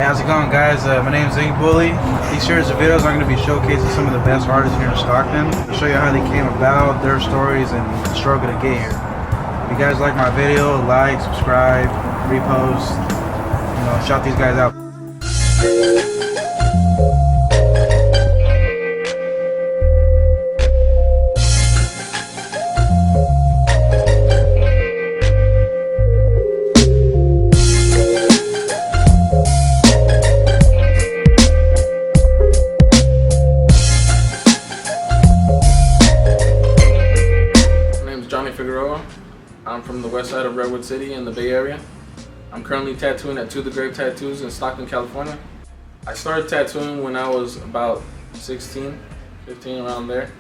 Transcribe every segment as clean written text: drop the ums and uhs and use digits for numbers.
How's it going, guys? My name is Ziggy Bully. These series of videos are going to be showcasing some of the best artists here in Stockton to show you how they came about, their stories, and the struggle to get here. If you guys like my video, like, subscribe, repost, shout these guys out. Figueroa. I'm from the west side of Redwood City in the Bay Area. I'm currently tattooing at To The Grave Tattoos in Stockton, California. I started tattooing when I was about 16, 15, around there.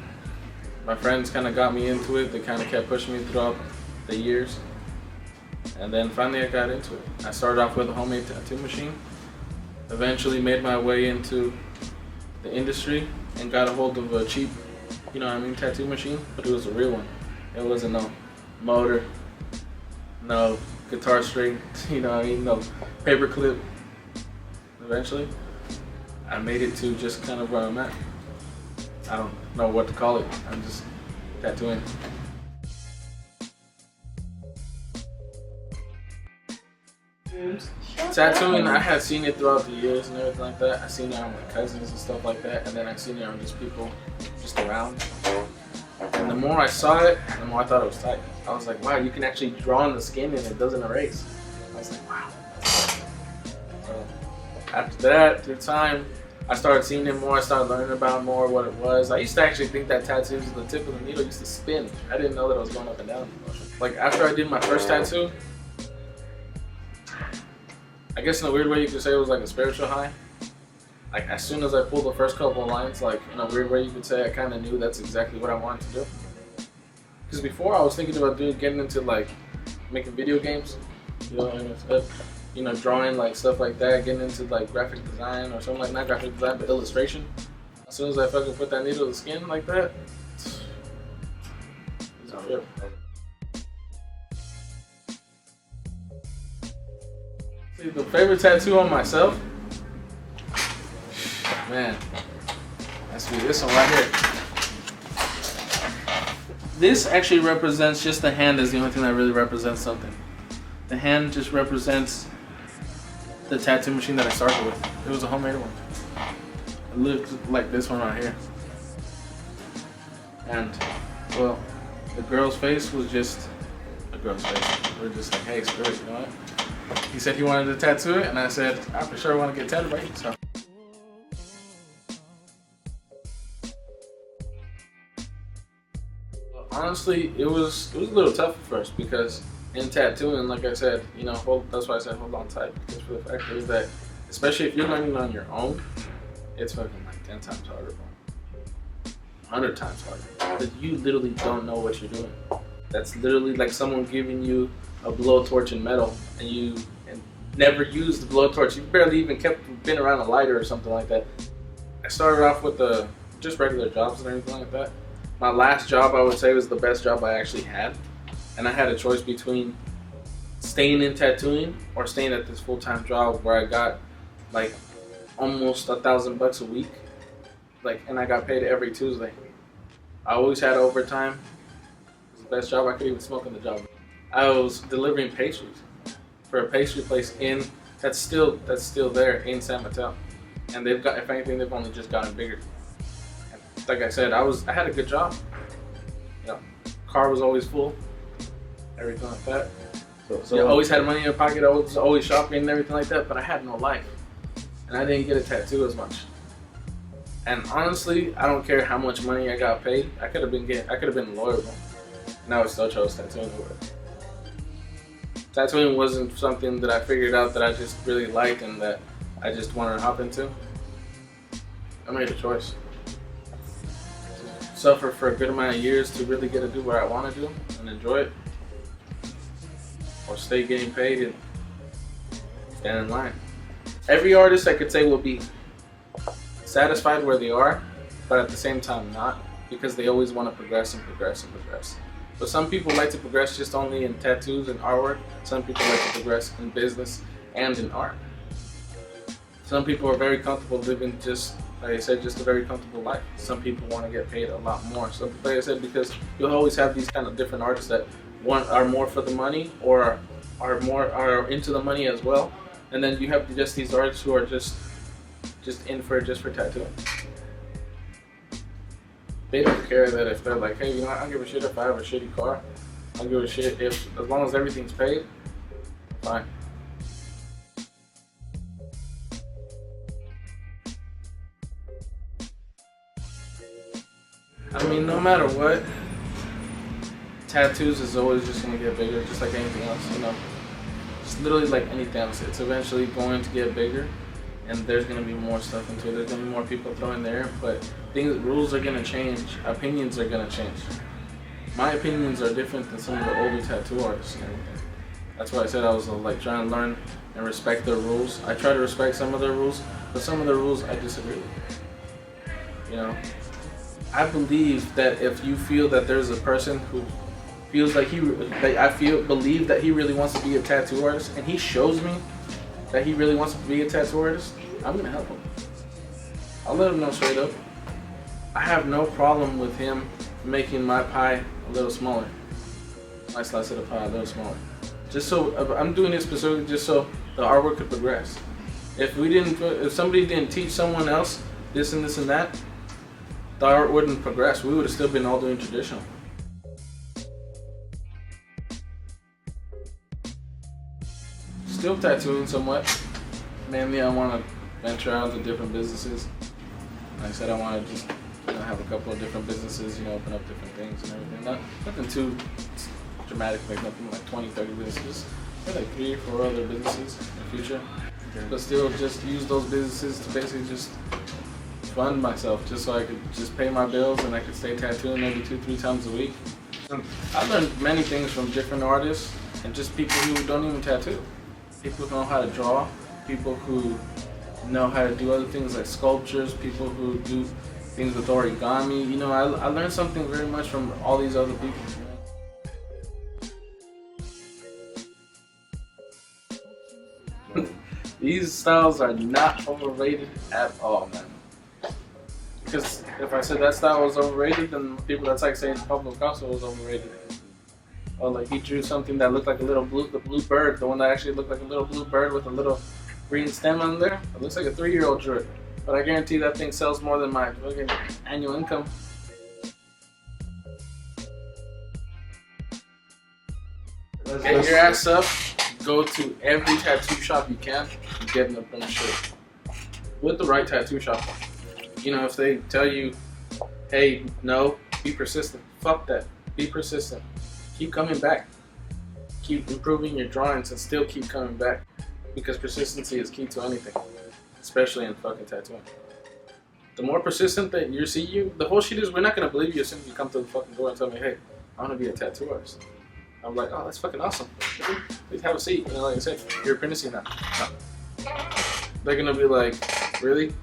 My friends kind of got me into it. They kind of kept pushing me throughout the years. And then finally I got into it. I started off with a homemade tattoo machine. Eventually made my way into the industry and got a hold of a cheap, tattoo machine, but it was a real one. It wasn't no motor, no guitar string, no paper clip. Eventually, I made it to just kind of where I'm at. I don't know what to call it. I'm just tattooing. Tattooing, I had seen it throughout the years and everything like that. I seen it on my cousins and stuff like that, and then I seen it on just people just around. And the more I saw it, the more I thought it was tight. I was like, wow, you can actually draw on the skin and it doesn't erase. I was like, wow. So after that, through time, I started seeing it more. I started learning about more what it was. I used to actually think that tattoos, the tip of the needle used to spin. I didn't know that it was going up and down. Like after I did my first tattoo, I guess in a weird way you could say it was like a spiritual high. Like as soon as I pulled the first couple of lines, like in a weird way you could say, I kind of knew that's exactly what I wanted to do. Because before I was thinking about getting into like making video games, drawing like stuff like that, getting into like graphic design or something like not graphic design but illustration. As soon as I fucking put that needle in the skin like that, it's a trip. See, the favorite tattoo on myself. Man, that's me. This one right here. This actually represents just the hand is the only thing that really represents something. The hand just represents the tattoo machine that I started with. It was a homemade one. It looked like this one right here. And, well, the girl's face was just a girl's face. We were just like, hey, screw it, you know what? He said he wanted to tattoo it, and I said, I for sure want to get tattooed by you, so. Honestly, it was a little tough at first because in tattooing, like I said, that's why I said hold on tight, because for the fact is that, especially if you're learning on your own, it's fucking like 10 times harder, bro. 100 times harder. Because you literally don't know what you're doing. That's literally like someone giving you a blowtorch in metal and you never used the blowtorch. You barely even been around a lighter or something like that. I started off with just regular jobs and everything like that. My last job, I would say, was the best job I actually had. And I had a choice between staying in tattooing or staying at this full-time job where I got like almost $1,000 a week. And I got paid every Tuesday. I always had overtime. It was the best job. I could even smoke in the job. I was delivering pastries for a pastry place that's still there in San Mateo. And they've got, if anything, they've only just gotten bigger. Like I said, I had a good job. Car was always full, everything like that. So I always had money in my pocket. I was always shopping and everything like that. But I had no life, and I didn't get a tattoo as much. And honestly, I don't care how much money I got paid. I could have been lawyerable, and I would still chose tattooing over it. Tattooing wasn't something that I figured out that I just really liked and that I just wanted to hop into. I made a choice. Suffer for a good amount of years to really get to do what I want to do and enjoy it, or stay getting paid and stand in line. Every artist I could say will be satisfied where they are, but at the same time not, because they always want to progress and progress and progress. But some people like to progress just only in tattoos and artwork. Some people like to progress in business and in art. Some people are very comfortable living just, like I said, just a very comfortable life. Some people want to get paid a lot more. So, like I said, because you'll always have these kind of different artists that are more for the money or are into the money as well. And then you have just these artists who are just in for tattooing. They don't care that if they're like, hey, you know, I don't give a shit if I have a shitty car. I don't give a shit if, as long as everything's paid, fine. I mean, no matter what, tattoos is always just going to get bigger, just like anything else, you know. It's literally like anything else. It's eventually going to get bigger, and there's going to be more stuff into it. There's going to be more people throwing their input. Rules are going to change. Opinions are going to change. My opinions are different than some of the older tattoo artists and everything. That's why I said I was like trying to learn and respect their rules. I try to respect some of their rules, but some of the rules I disagree with. You know? I believe that if you feel that there's a person who feels like believe that he really wants to be a tattoo artist, and he shows me that he really wants to be a tattoo artist, I'm gonna help him. I'll let him know straight up. I have no problem with him making my pie a little smaller, my slice of the pie a little smaller. Just so I'm doing it specifically just so the artwork could progress. If somebody didn't teach someone else this and this and that, the art wouldn't progress. We would have still been all doing traditional. Still tattooing somewhat. Mainly I want to venture out into different businesses. Like I said, I want to just have a couple of different businesses, open up different things and everything. Nothing too dramatic, like nothing like 20, 30 businesses. Maybe like 3 or 4 other businesses in the future. Okay. But still just use those businesses to basically just fund myself, just so I could just pay my bills and I could stay tattooing maybe 2-3 times a week. I've learned many things from different artists and just people who don't even tattoo. People who know how to draw, people who know how to do other things like sculptures, people who do things with origami. I learned something very much from all these other people. These styles are not overrated at all, man. Because if I said that style was overrated, then people that's like saying Pablo Picasso was overrated. Or like he drew something that looked like the blue bird, the one that actually looked like a little blue bird with a little green stem on there. It looks like a 3-year-old drew it. But I guarantee that thing sells more than my fucking annual income. Get your ass up, go to every tattoo shop you can, and get an apprenticeship. With the right tattoo shop. If they tell you, hey, no, be persistent. Fuck that. Be persistent. Keep coming back. Keep improving your drawings and still keep coming back. Because persistency is key to anything. Especially in fucking tattooing. The more persistent that the whole shit is, we're not going to believe you as soon as you come to the fucking door and tell me, hey, I want to be a tattoo artist. I'm like, oh, that's fucking awesome. Please have a seat. Like I said, you're apprenticing now. No. They're going to be like, really?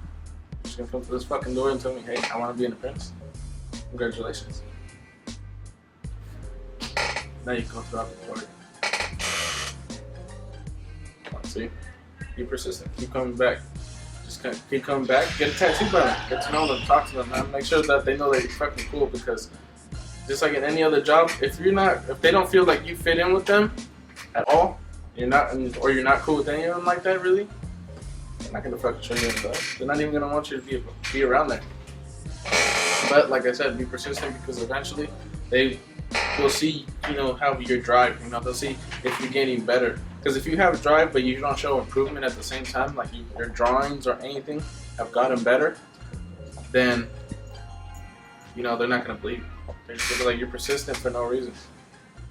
You're going to come to this fucking door and tell me, hey, I want to be an apprentice. Congratulations. Now you go throughout the party. See? Be persistent. Keep coming back. Just keep coming back. Get a tattoo by them. Get to know them. Talk to them, man. Make sure that they know that you're fucking cool, because just like in any other job, if they don't feel like you fit in with them at all, you're not cool with any of them like that, really, they're not gonna fucking show you in the dog. They're not even gonna want you to be around there. But like I said, be persistent, because eventually they will see, how your drive. They'll see if you're getting better. Because if you have drive but you don't show improvement at the same time, like your drawings or anything have gotten better, then they're not gonna believe you. They're just gonna be like, you're persistent for no reason.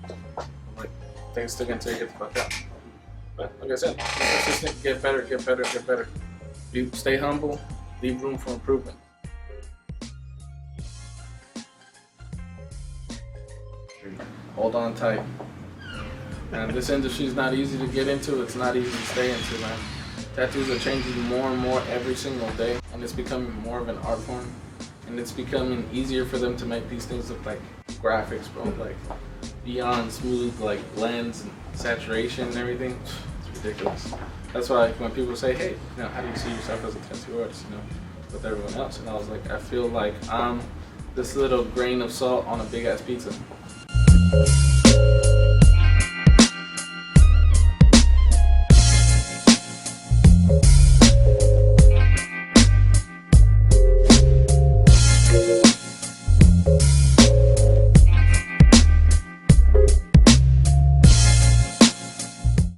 I'm like, things still gonna get the fuck out. But like I said, be persistent, get better, get better, get better. Stay humble, leave room for improvement. Hold on tight. And this industry is not easy to get into. It's not easy to stay into, man. Tattoos are changing more and more every single day, and it's becoming more of an art form. And it's becoming easier for them to make these things look like graphics, bro. Like beyond smooth, like blends and saturation and everything. It's ridiculous. that's why when people say, hey, you know, how do you see yourself as a tattoo artist, you know, with everyone else? And I was like, I feel like I'm this little grain of salt on a big ass pizza.